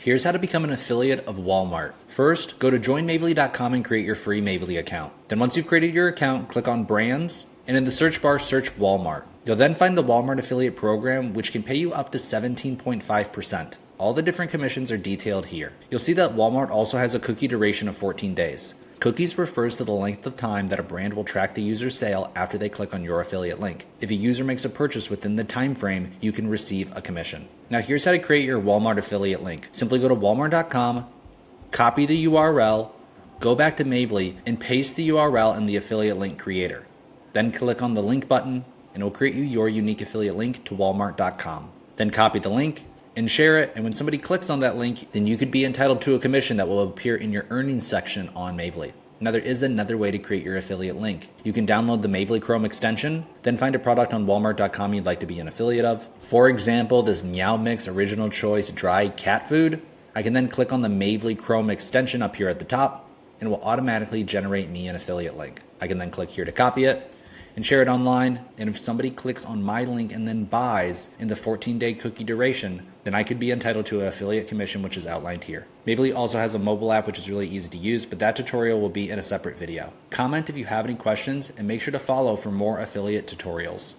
Here's how to become an affiliate of Walmart. First, go to joinmavely.com and create your free Mavely account. Then once you've created your account, click on Brands, and in the search bar, search Walmart. You'll then find the Walmart affiliate program, which can pay you up to 17.5%. All the different commissions are detailed here. You'll see that Walmart also has a cookie duration of 14 days. Cookies refers to the length of time that a brand will track the user's sale after they click on your affiliate link. If a user makes a purchase within the time frame, you can receive a commission. Now here's how to create your Walmart affiliate link. Simply go to walmart.com, copy the URL, go back to Mavely, and paste the URL in the affiliate link creator. Then click on the link button, and it will create you your unique affiliate link to walmart.com. Then copy the link and share it, and when somebody clicks on that link, then you could be entitled to a commission that will appear in your earnings section on Mavely. Now there is another way to create your affiliate link. You can download the Mavely Chrome extension, then find a product on walmart.com you'd like to be an affiliate of. For example, this Meow Mix Original Choice Dry Cat Food. I can then click on the Mavely Chrome extension up here at the top, and it will automatically generate me an affiliate link. I can then click here to copy it and share it online, and if somebody clicks on my link and then buys in the 14-day cookie duration, then I could be entitled to an affiliate commission, which is outlined here. Mavely also has a mobile app, which is really easy to use, but that tutorial will be in a separate video. Comment if you have any questions, and make sure to follow for more affiliate tutorials.